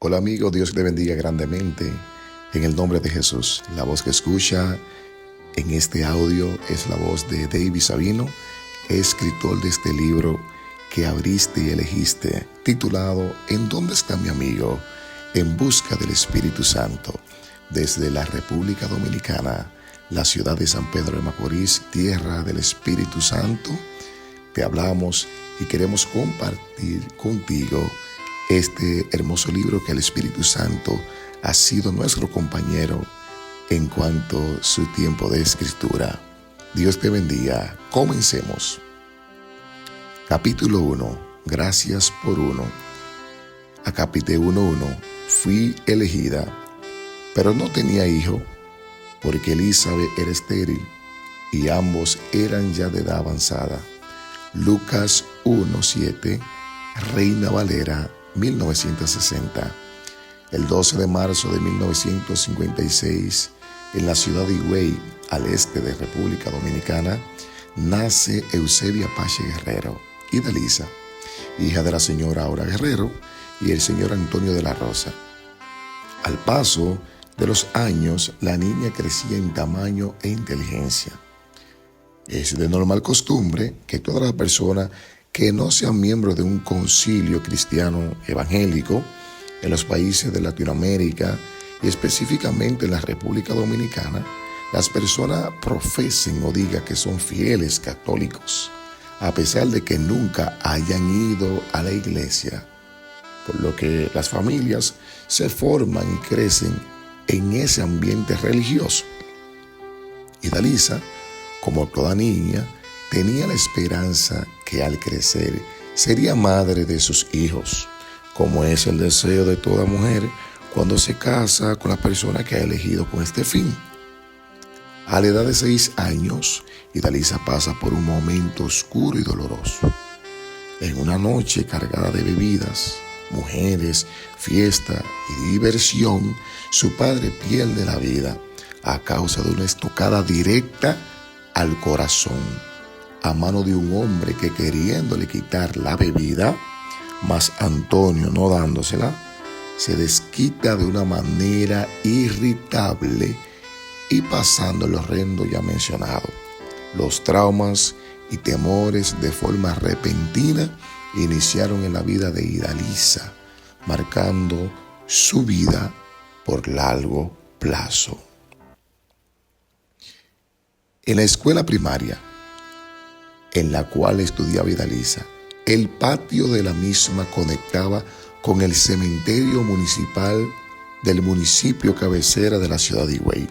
Hola amigo, Dios te bendiga grandemente en el nombre de Jesús. La voz que escucha en este audio es la voz de David Sabino, escritor de este libro que abriste y elegiste, titulado ¿En dónde está mi amigo? En busca del Espíritu Santo. Desde la República Dominicana, la ciudad de San Pedro de Macorís, tierra del Espíritu Santo, te hablamos y queremos compartir contigo este hermoso libro que el Espíritu Santo ha sido nuestro compañero en cuanto a su tiempo de escritura. Dios te bendiga. Comencemos. Capítulo 1. Gracias por uno. Acápite 1:1. Fui elegida, pero no tenía hijo, porque Elizabeth era estéril y ambos eran ya de edad avanzada. Lucas 1:7, Reina Valera 1960. El 12 de marzo de 1956, en la ciudad de Higüey, al este de República Dominicana, nace Eusebia Pache Guerrero y Dalisa, hija de la señora Aura Guerrero y el señor Antonio de la Rosa. Al paso de los años, la niña crecía en tamaño e inteligencia. Es de normal costumbre que todas las personas que no sean miembros de un concilio cristiano evangélico en los países de Latinoamérica y específicamente en la República Dominicana, las personas profesen o digan que son fieles católicos, a pesar de que nunca hayan ido a la iglesia, por lo que las familias se forman y crecen en ese ambiente religioso. Y Dalisa, como toda niña, tenía la esperanza que al crecer sería madre de sus hijos, como es el deseo de toda mujer cuando se casa con la persona que ha elegido con este fin. A la edad de 6 años, Dalisa pasa por un momento oscuro y doloroso. En una noche cargada de bebidas, mujeres, fiesta y diversión, su padre pierde la vida a causa de una estocada directa al corazón a mano de un hombre que, queriéndole quitar la bebida, mas Antonio no dándosela, se desquita de una manera irritable y pasando el horrendo ya mencionado. Los traumas y temores de forma repentina iniciaron en la vida de Dalisa, marcando su vida por largo plazo. En la escuela primaria, en la cual estudiaba Dalisa, el patio de la misma conectaba con el cementerio municipal del municipio cabecera de la ciudad de Higüey.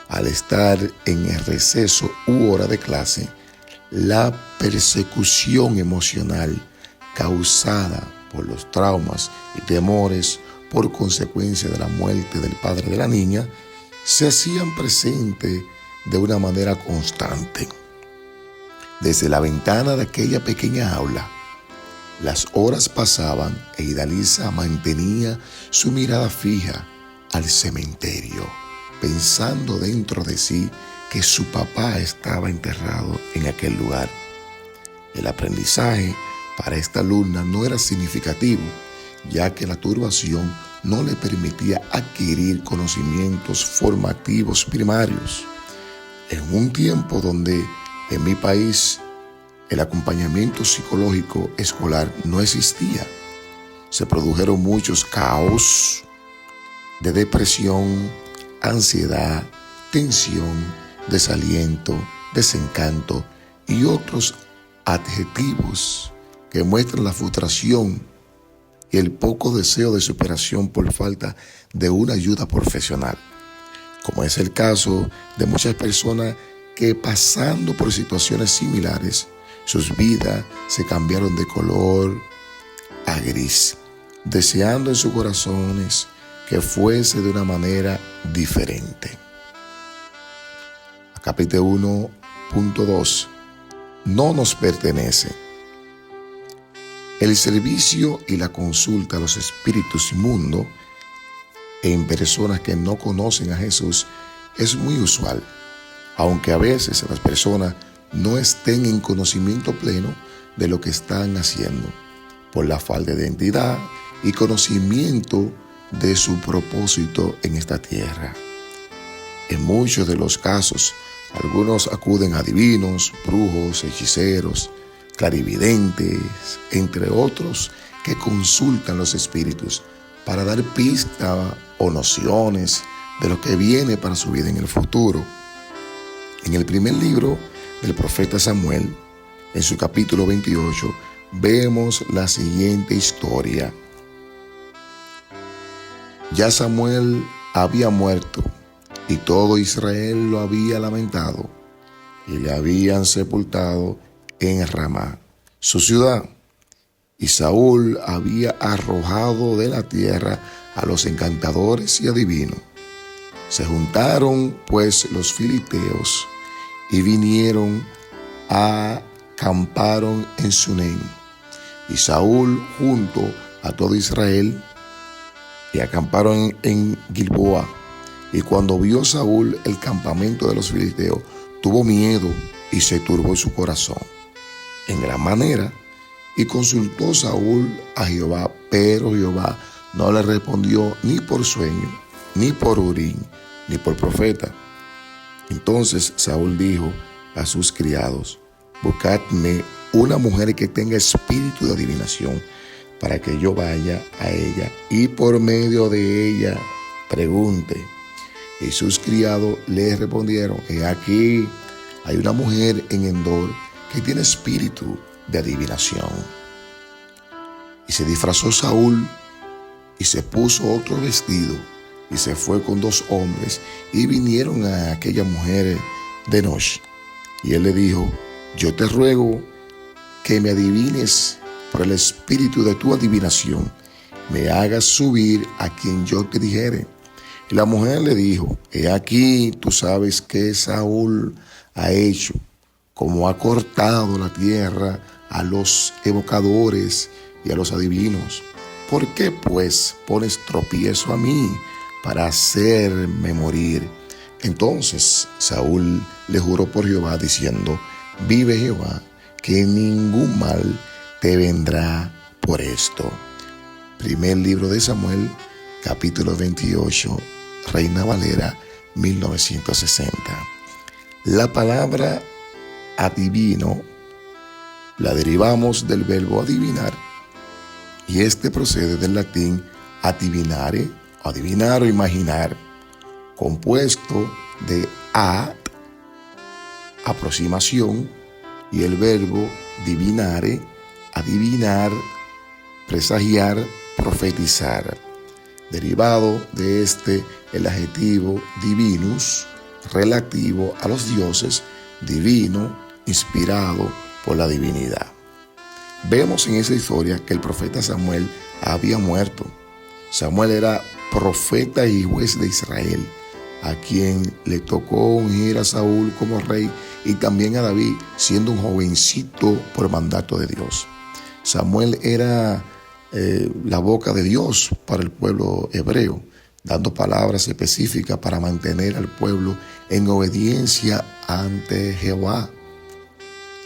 Al estar en el receso u hora de clase, la persecución emocional causada por los traumas y temores por consecuencia de la muerte del padre de la niña se hacían presentes de una manera constante. Desde la ventana de aquella pequeña aula, las horas pasaban e Dalisa mantenía su mirada fija al cementerio, pensando dentro de sí que su papá estaba enterrado en aquel lugar. El aprendizaje para esta alumna no era significativo, ya que la turbación no le permitía adquirir conocimientos formativos primarios. En un tiempo donde en mi país el acompañamiento psicológico escolar no existía, se produjeron muchos caos de depresión, ansiedad, tensión, desaliento, desencanto y otros adjetivos que muestran la frustración y el poco deseo de superación por falta de una ayuda profesional, como es el caso de muchas personas que, pasando por situaciones similares, sus vidas se cambiaron de color a gris, deseando en sus corazones que fuese de una manera diferente. Capítulo 1.2. No nos pertenece. El servicio y la consulta a los espíritus inmundos en personas que no conocen a Jesús es muy usual, aunque a veces las personas no estén en conocimiento pleno de lo que están haciendo, por la falta de identidad y conocimiento de su propósito en esta tierra. En muchos de los casos, algunos acuden a adivinos, brujos, hechiceros, clarividentes, entre otros, que consultan los espíritus para dar pista o nociones de lo que viene para su vida en el futuro. En el primer libro del profeta Samuel, en su capítulo 28, vemos la siguiente historia. Ya Samuel había muerto y todo Israel lo había lamentado y le habían sepultado en Ramá, su ciudad. Y Saúl había arrojado de la tierra a los encantadores y adivinos. Se juntaron pues los filisteos y vinieron, acamparon en Sunem. Y Saúl junto a todo Israel y acamparon en Gilboa. Y cuando vio Saúl el campamento de los filisteos, tuvo miedo y se turbó su corazón en gran manera. Y consultó Saúl a Jehová, pero Jehová no le respondió ni por sueño, ni por Urim, ni por profeta. Entonces Saúl dijo a sus criados: buscadme una mujer que tenga espíritu de adivinación, para que yo vaya a ella y por medio de ella pregunte. Y sus criados le respondieron: he aquí, hay una mujer en Endor que tiene espíritu de adivinación. Y se disfrazó Saúl y se puso otro vestido y se fue con 2 hombres y vinieron a aquella mujer de noche. Y él le dijo: yo te ruego que me adivines por el espíritu de tu adivinación, me hagas subir a quien yo te dijere. Y la mujer le dijo: he aquí, tú sabes que Saúl ha hecho, como ha cortado la tierra a los evocadores y a los adivinos. ¿Por qué pues pones tropiezo a mí para hacerme morir? Entonces Saúl le juró por Jehová diciendo: vive Jehová, que ningún mal te vendrá por esto. Primer libro de Samuel, capítulo 28, Reina Valera, 1960. La palabra adivino la derivamos del verbo adivinar, y este procede del latín adivinare, adivinar o imaginar, compuesto de ad, aproximación, y el verbo divinare, adivinar, presagiar, profetizar. Derivado de este el adjetivo divinus, relativo a los dioses, divino, inspirado por la divinidad. Vemos en esa historia que el profeta Samuel había muerto. Samuel era profeta y juez de Israel, a quien le tocó ungir a Saúl como rey y también a David, siendo un jovencito por mandato de Dios. Samuel era la boca de Dios para el pueblo hebreo, dando palabras específicas para mantener al pueblo en obediencia ante Jehová.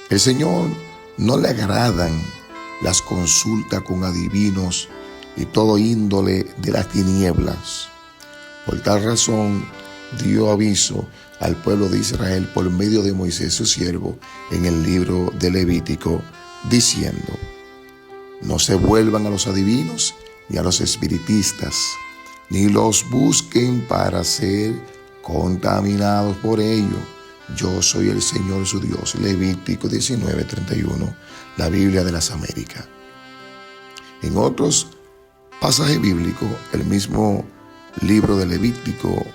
El Señor no le agradan las consultas con adivinos y todo índole de las tinieblas. Por tal razón, dio aviso al pueblo de Israel por medio de Moisés su siervo en el libro de Levítico, diciendo: no se vuelvan a los adivinos ni a los espiritistas, ni los busquen para ser contaminados por ello. Yo soy el Señor su Dios. Levítico 19:31, la Biblia de las Américas. En otros pasajes bíblicos, el mismo libro de Levítico,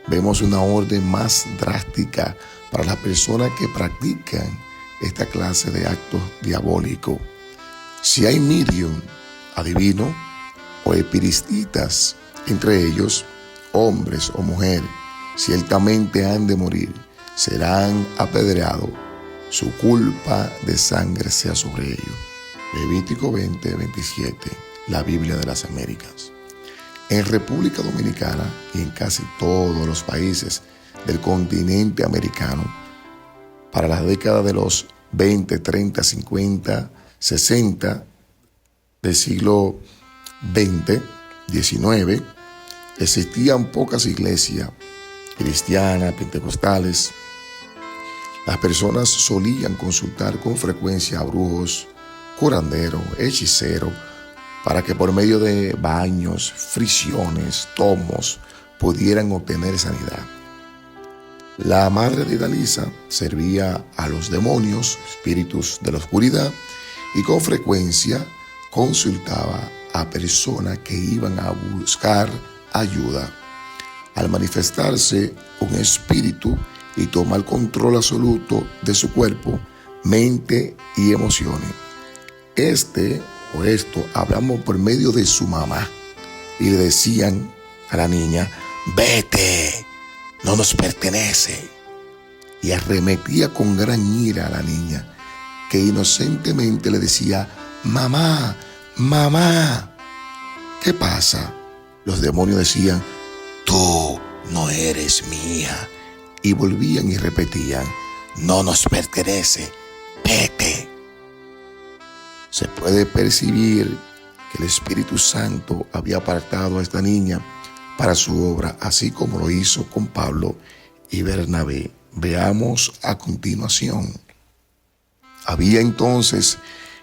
vemos una orden más drástica para las personas que practican esta clase de actos diabólicos. Si hay medium, adivino o espiritistas, entre ellos hombres o mujeres, ciertamente han de morir, serán apedreados, su culpa de sangre sea sobre ellos. Levítico 20:27, la Biblia de las Américas. En República Dominicana y en casi todos los países del continente americano, para las décadas de los 20, 30, 50, 60 del siglo XX, XIX existían pocas iglesias cristianas, pentecostales. Las personas solían consultar con frecuencia a brujos, curanderos, hechiceros, para que por medio de baños, fricciones, tomos, pudieran obtener sanidad. La madre de Idalisa servía a los demonios, espíritus de la oscuridad, y con frecuencia consultaba a personas que iban a buscar ayuda. Al manifestarse un espíritu y tomar control absoluto de su cuerpo, mente y emociones, esto hablamos por medio de su mamá, y le decían a la niña: vete, no nos pertenece. Y arremetía con gran ira a la niña, que inocentemente le decía: mamá, mamá. ¿Qué pasa? Los demonios decían: tú no eres mía. Y volvían y repetían: no nos pertenece, vete. Se puede percibir que el Espíritu Santo había apartado a esta niña para su obra, así como lo hizo con Pablo y Bernabé. Veamos a continuación. Había entonces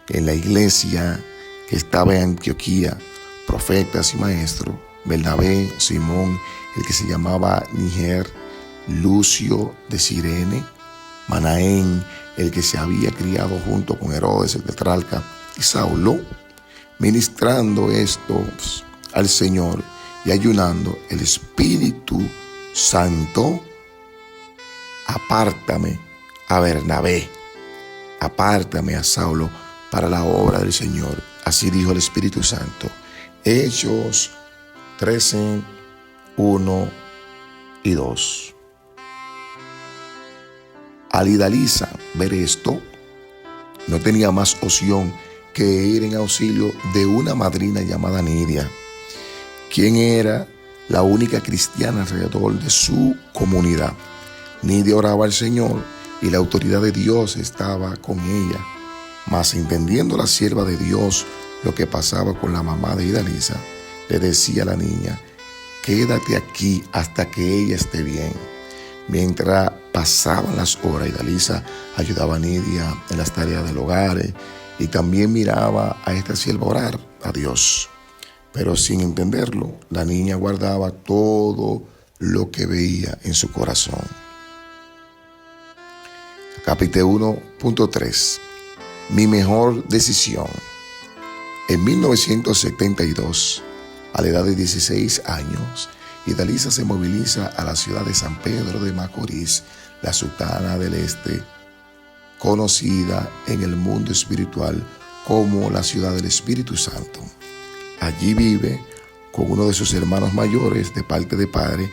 en la iglesia que estaba en Antioquía profetas y maestros: Bernabé, Simón, el que se llamaba Níger, Lucio de Cirene, Manaén, el que se había criado junto con Herodes el tetrarca, y Saulo. Ministrando estos al Señor y ayunando, el Espíritu Santo: apártame a Bernabé, apártame a Saulo para la obra del Señor. Así dijo el Espíritu Santo. Hechos 13, 1 y 2. Al Idalisa ver esto, no tenía más opción que ir en auxilio de una madrina llamada Nidia, quien era la única cristiana alrededor de su comunidad. Nidia oraba al Señor y la autoridad de Dios estaba con ella. Mas entendiendo la sierva de Dios lo que pasaba con la mamá de Idalisa, le decía a la niña: quédate aquí hasta que ella esté bien. Mientras pasaban las horas, Idalisa ayudaba a Nidia en las tareas del hogar y también miraba a esta sierva orar a Dios. Pero sin entenderlo, la niña guardaba todo lo que veía en su corazón. Capítulo 1.3. Mi mejor decisión. En 1972, a la edad de 16 años, Idalisa se moviliza a la ciudad de San Pedro de Macorís, la Sultana del Este, conocida en el mundo espiritual como la ciudad del Espíritu Santo. Allí vive con uno de sus hermanos mayores de parte de padre,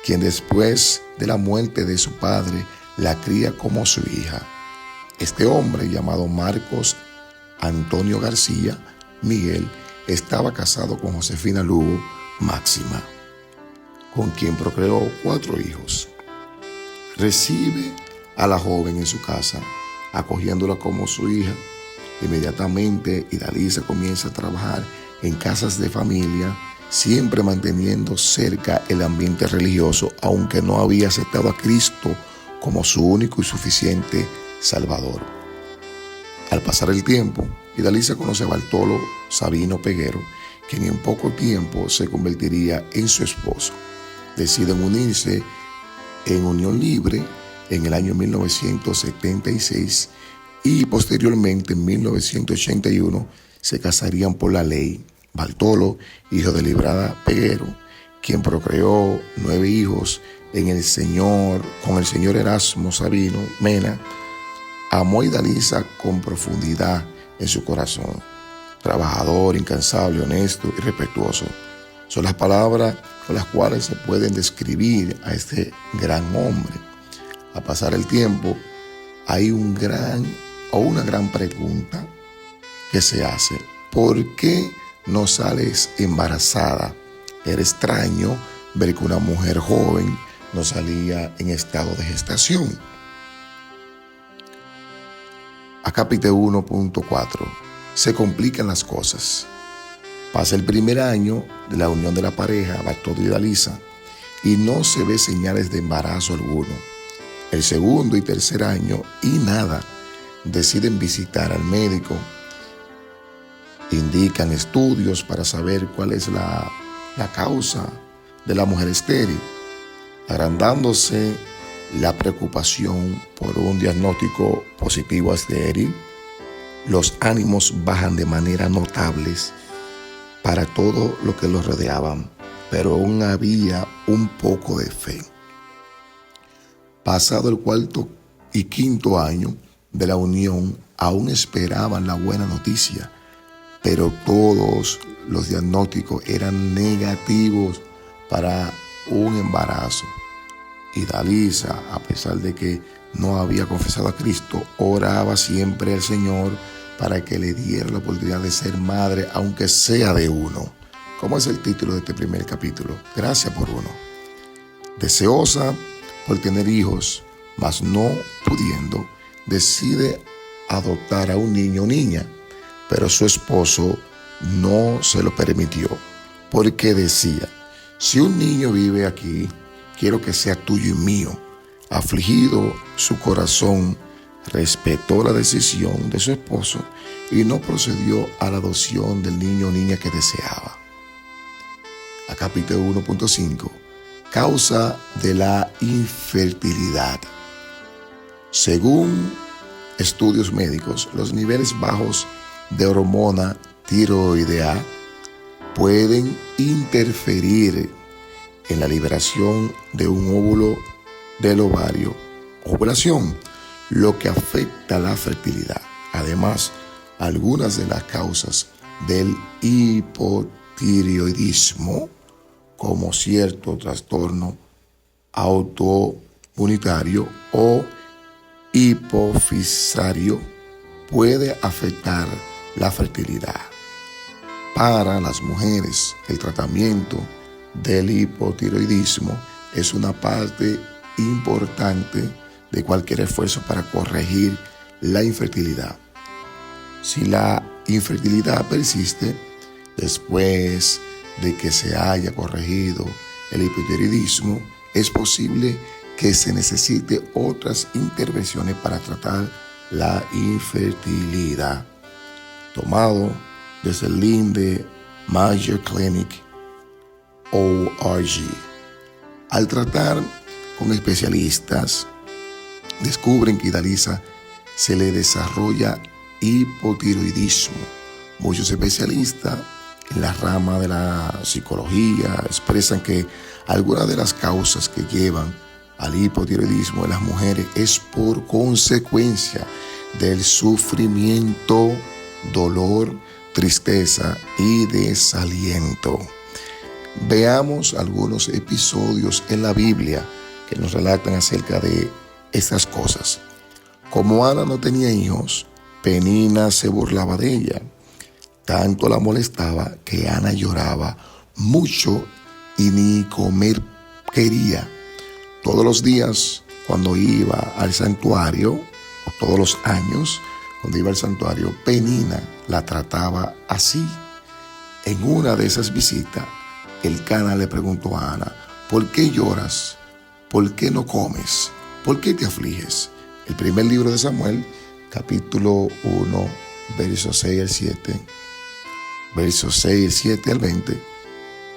quien después de la muerte de su padre la cría como su hija. Este hombre, llamado Marcos Antonio García Miguel, estaba casado con Josefina Lugo Máxima, con quien procreó 4 hijos. Recibe a la joven en su casa, acogiéndola como su hija. Inmediatamente, Idalisa comienza a trabajar en casas de familia, siempre manteniendo cerca el ambiente religioso, aunque no había aceptado a Cristo como su único y suficiente Salvador. Al pasar el tiempo, Idalisa conoce a Bartolo Sabino Peguero, quien en poco tiempo se convertiría en su esposo. Deciden unirse en unión libre en el año 1976 y posteriormente en 1981 se casarían por la ley. Bartolo, hijo de Librada Peguero, quien procreó 9 hijos con el señor Erasmo Sabino Mena, amó a Idalisa con profundidad en su corazón. Trabajador, incansable, honesto y respetuoso. Son las palabras con las cuales se pueden describir a este gran hombre. Al pasar el tiempo, hay una gran pregunta que se hace: ¿por qué no sales embarazada? Era extraño ver que una mujer joven no salía en estado de gestación. Capítulo 1.4. Se complican las cosas. Pasa el primer año de la unión de la pareja, Bartolo y Dalisa, y no se ve señales de embarazo alguno. El segundo y tercer año, y nada, deciden visitar al médico. Indican estudios para saber cuál es la causa de la mujer estéril, agrandándose la preocupación por un diagnóstico positivo a estéril. Los ánimos bajan de manera notable para todo lo que los rodeaban, pero aún había un poco de fe. Pasado el cuarto y quinto año de la unión, aún esperaban la buena noticia, pero todos los diagnósticos eran negativos para un embarazo. Y Dalisa, a pesar de que no había confesado a Cristo, oraba siempre al Señor para que le diera la oportunidad de ser madre, aunque sea de uno. ¿Cómo es el título de este primer capítulo? Gracias por uno. Deseosa por tener hijos, mas no pudiendo, decide adoptar a un niño o niña, pero su esposo no se lo permitió, porque decía: si un niño vive aquí, quiero que sea tuyo y mío. Afligido su corazón, respetó la decisión de su esposo y no procedió a la adopción del niño o niña que deseaba. A capítulo 1.5. Causa de la infertilidad. Según estudios médicos, los niveles bajos de hormona tiroidea pueden interferir en la liberación de un óvulo del ovario, ovulación, lo que afecta la fertilidad. Además, algunas de las causas del hipotiroidismo, como cierto trastorno autoinmunitario o hipofisario, puede afectar la fertilidad. Para las mujeres, el tratamiento del hipotiroidismo es una parte importante de cualquier esfuerzo para corregir la infertilidad. Si la infertilidad persiste después de que se haya corregido el hipotiroidismo, es posible que se necesite otras intervenciones para tratar la infertilidad. Tomado desde el link de Mayo Clinic ORG. Al tratar con especialistas, descubren que a Dalisa se le desarrolla hipotiroidismo. Muchos especialistas en la rama de la psicología expresan que algunas de las causas que llevan al hipotiroidismo en las mujeres es por consecuencia del sufrimiento, dolor, tristeza y desaliento. Veamos algunos episodios en la Biblia que nos relatan acerca de estas cosas. Como Ana no tenía hijos, Penina se burlaba de ella. Tanto la molestaba que Ana lloraba mucho y ni comer quería. Todos los días cuando iba al santuario, o todos los años cuando iba al santuario, Penina la trataba así. En una de esas visitas, Elcana le preguntó a Ana: ¿por qué lloras? ¿Por qué no comes? ¿Por qué te afliges? El primer libro de Samuel, capítulo 1, versos 6 al 7, versos 6 al 7 al 20,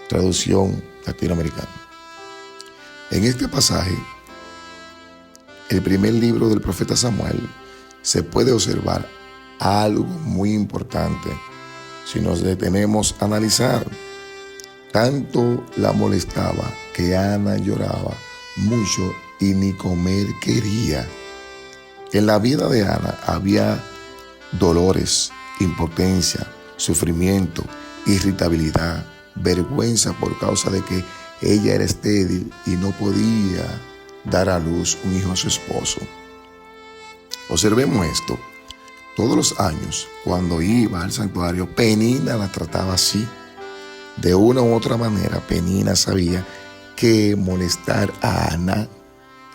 traducción latinoamericana. En este pasaje, el primer libro del profeta Samuel, se puede observar algo muy importante si nos detenemos a analizar. Tanto la molestaba que Ana lloraba mucho y ni comer quería. En la vida de Ana había dolores, impotencia, sufrimiento, irritabilidad, vergüenza por causa de que ella era estéril y no podía dar a luz un hijo a su esposo. Observemos esto. Todos los años, cuando iba al santuario, Penina la trataba así. De una u otra manera, Penina sabía que molestar a Ana,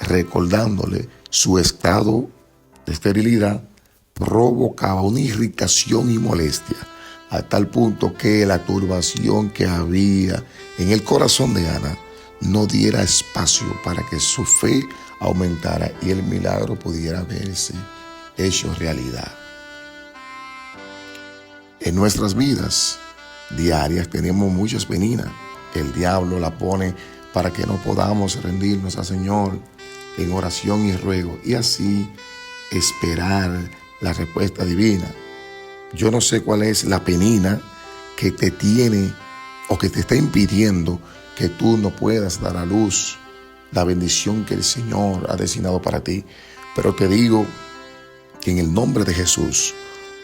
recordándole su estado de esterilidad, provocaba una irritación y molestia. a tal punto que la turbación que había en el corazón de Ana no diera espacio para que su fe aumentara y el milagro pudiera verse hecho realidad. En nuestras vidas diarias tenemos muchas peninas. El diablo la pone para que no podamos rendirnos al Señor en oración y ruego y así esperar la respuesta divina. Yo no sé cuál es la penina que te tiene o que te está impidiendo que tú no puedas dar a luz la bendición que el Señor ha destinado para ti. Pero te digo que en el nombre de Jesús,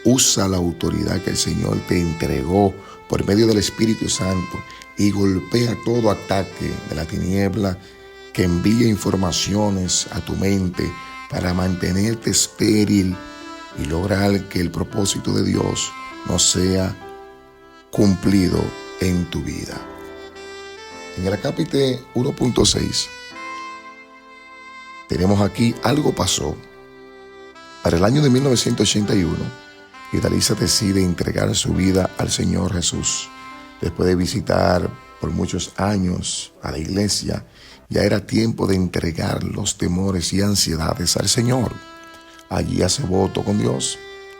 usa la autoridad que el Señor te entregó por medio del Espíritu Santo y golpea todo ataque de la tiniebla que envía informaciones a tu mente para mantenerte estéril y lograr que el propósito de Dios no sea cumplido en tu vida. En el acápite 1.6 tenemos aquí algo pasó. Para el año de 1981, Idalisa decide entregar su vida al Señor Jesús. Después de visitar por muchos años a la iglesia, ya era tiempo de entregar los temores y ansiedades al Señor. Allí hace voto con Dios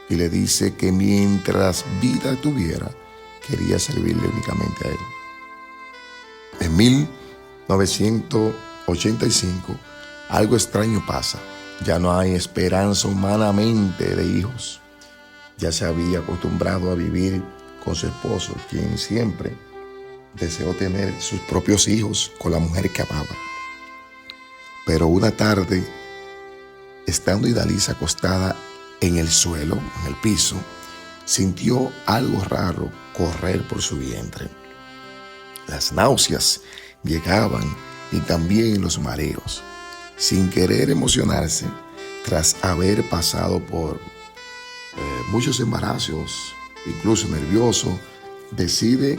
y le dice que mientras vida tuviera, quería servirle únicamente a Él. En 1985, algo extraño pasa. Ya no hay esperanza humanamente de hijos. Ya se había acostumbrado a vivir con su esposo, quien siempre deseó tener sus propios hijos con la mujer que amaba. Pero una tarde, estando Idalisa acostada en el suelo, en el piso, sintió algo raro correr por su vientre. Las náuseas llegaban y también los mareos. Sin querer emocionarse, tras haber pasado por muchos embarazos, incluso nervioso, decide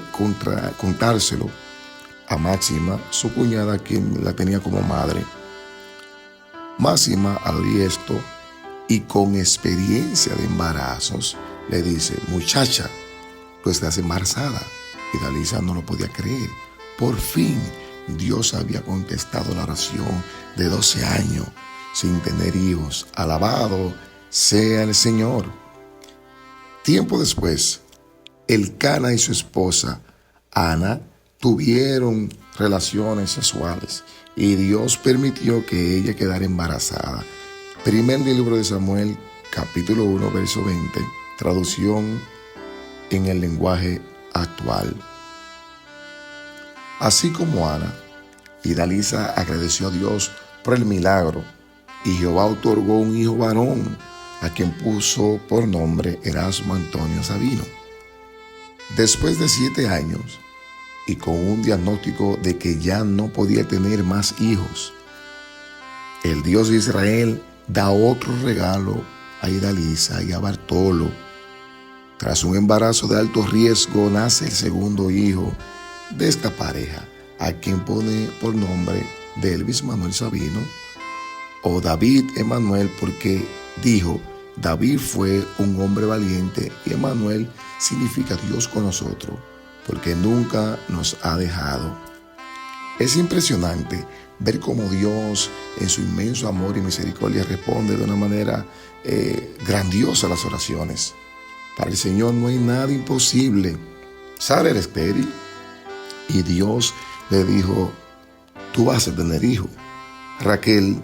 contárselo a Máxima, su cuñada, quien la tenía como madre. Máxima, al oír esto y con experiencia de embarazos, le dice: muchacha, tú estás embarazada. Idalisa no lo podía creer. Por fin Dios había contestado la oración de 12 años sin tener hijos. Alabado sea el Señor. Tiempo después, Elcana y su esposa Ana tuvieron relaciones sexuales y Dios permitió que ella quedara embarazada. Primer libro de Samuel, capítulo 1, verso 20, traducción en el lenguaje actual. Así como Ana, Idalisa agradeció a Dios por el milagro y Jehová otorgó un hijo varón, a quien puso por nombre Erasmo Antonio Sabino. Después de 7 años y con un diagnóstico de que ya no podía tener más hijos, el Dios de Israel da otro regalo a Idalisa y a Bartolo. Tras un embarazo de alto riesgo, nace el segundo hijo de esta pareja, a quien pone por nombre Delvis Manuel Sabino o David Emanuel, porque dijo: David fue un hombre valiente y Emanuel significa Dios con nosotros, porque nunca nos ha dejado. Es impresionante ver cómo Dios, en su inmenso amor y misericordia, responde de una manera grandiosa a las oraciones. Para el Señor no hay nada imposible. Sara era estéril y Dios le dijo: tú vas a tener hijo. Raquel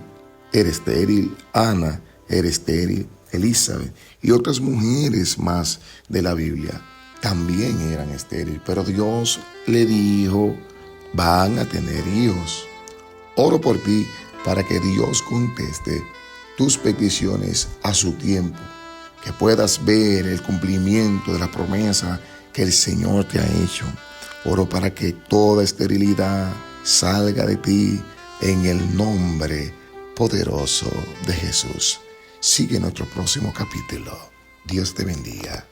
era estéril, Ana era estéril, Elizabeth y otras mujeres más de la Biblia también eran estériles, pero Dios le dijo: van a tener hijos. Oro por ti para que Dios conteste tus peticiones a su tiempo, que puedas ver el cumplimiento de la promesa que el Señor te ha hecho. Oro para que toda esterilidad salga de ti en el nombre poderoso de Jesús. Sigue nuestro próximo capítulo. Dios te bendiga.